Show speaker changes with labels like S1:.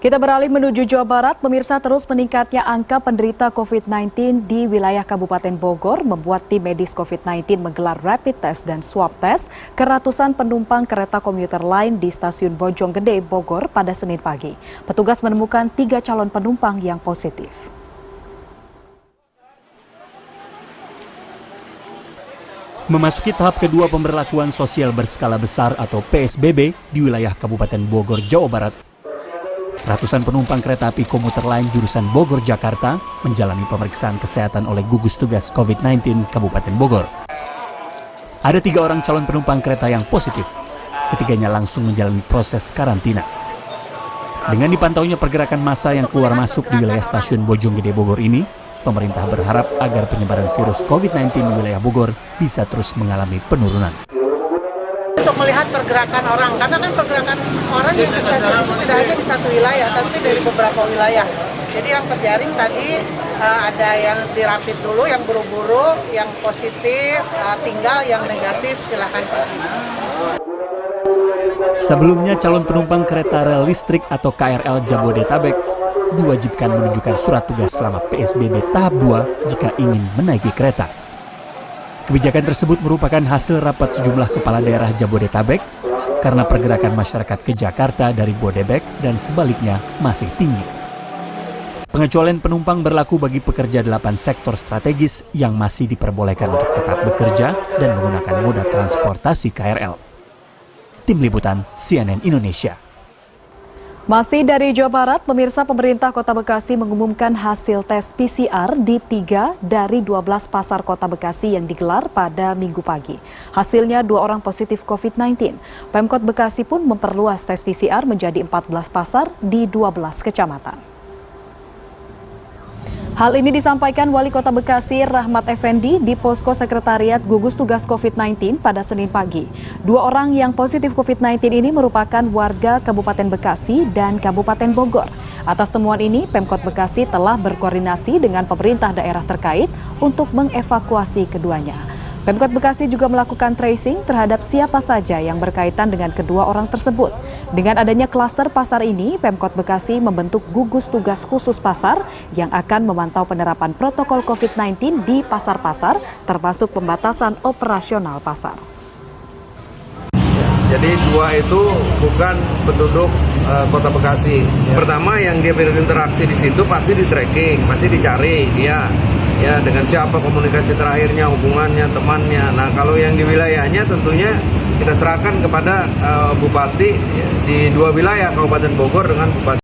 S1: Kita beralih menuju Jawa Barat, pemirsa. Terus meningkatnya angka penderita COVID-19 di wilayah Kabupaten Bogor membuat tim medis COVID-19 menggelar rapid test dan swab test ke ratusan penumpang kereta komuter lain di stasiun Bojonggede, Bogor pada Senin pagi. Petugas menemukan 3 calon penumpang yang positif.
S2: Memasuki tahap kedua pemberlakuan sosial berskala besar atau PSBB di wilayah Kabupaten Bogor, Jawa Barat, ratusan penumpang kereta api komuter lain jurusan Bogor-Jakarta menjalani pemeriksaan kesehatan oleh gugus tugas COVID-19 Kabupaten Bogor. Ada 3 orang calon penumpang kereta yang positif. Ketiganya langsung menjalani proses karantina. Dengan dipantaunya pergerakan massa yang keluar masuk di wilayah stasiun Bojonggede Bogor ini, pemerintah berharap agar penyebaran virus COVID-19 di wilayah Bogor bisa terus mengalami penurunan.
S3: Untuk melihat pergerakan orang, karena kan pergerakan orang yang ke stasiun itu tidak hanya di satu wilayah, tapi dari beberapa wilayah. Jadi yang terjaring tadi ada yang dirapid dulu, yang buru-buru, yang positif, tinggal yang negatif silahkan pergi.
S2: Sebelumnya calon penumpang kereta rel listrik atau KRL Jabodetabek diwajibkan menunjukkan surat tugas selama PSBB tahap 2 jika ingin menaiki kereta. Kebijakan tersebut merupakan hasil rapat sejumlah kepala daerah Jabodetabek karena pergerakan masyarakat ke Jakarta dari Bodebek dan sebaliknya masih tinggi. Pengecualian penumpang berlaku bagi pekerja 8 sektor strategis yang masih diperbolehkan untuk tetap bekerja dan menggunakan moda transportasi KRL. Tim Liputan CNN Indonesia.
S1: Masih dari Jawa Barat, pemirsa, pemerintah Kota Bekasi mengumumkan hasil tes PCR di 3 dari 12 pasar Kota Bekasi yang digelar pada Minggu pagi. Hasilnya 2 orang positif COVID-19. Pemkot Bekasi pun memperluas tes PCR menjadi 14 pasar di 12 kecamatan. Hal ini disampaikan Wali Kota Bekasi Rahmat Effendi di Posko Sekretariat Gugus Tugas COVID-19 pada Senin pagi. 2 orang yang positif COVID-19 ini merupakan warga Kabupaten Bekasi dan Kabupaten Bogor. Atas temuan ini, Pemkot Bekasi telah berkoordinasi dengan pemerintah daerah terkait untuk mengevakuasi keduanya. Pemkot Bekasi juga melakukan tracing terhadap siapa saja yang berkaitan dengan kedua orang tersebut. Dengan adanya klaster pasar ini, Pemkot Bekasi membentuk gugus tugas khusus pasar yang akan memantau penerapan protokol COVID-19 di pasar-pasar, termasuk pembatasan operasional pasar.
S4: Jadi 2 itu bukan penduduk Kota Bekasi. Pertama yang dia berinteraksi di situ pasti di tracking, pasti dicari dia. Ya, dengan siapa komunikasi terakhirnya, hubungannya, temannya. Nah, kalau yang di wilayahnya tentunya kita serahkan kepada Bupati ya, di 2 wilayah, Kabupaten Bogor dengan Bupati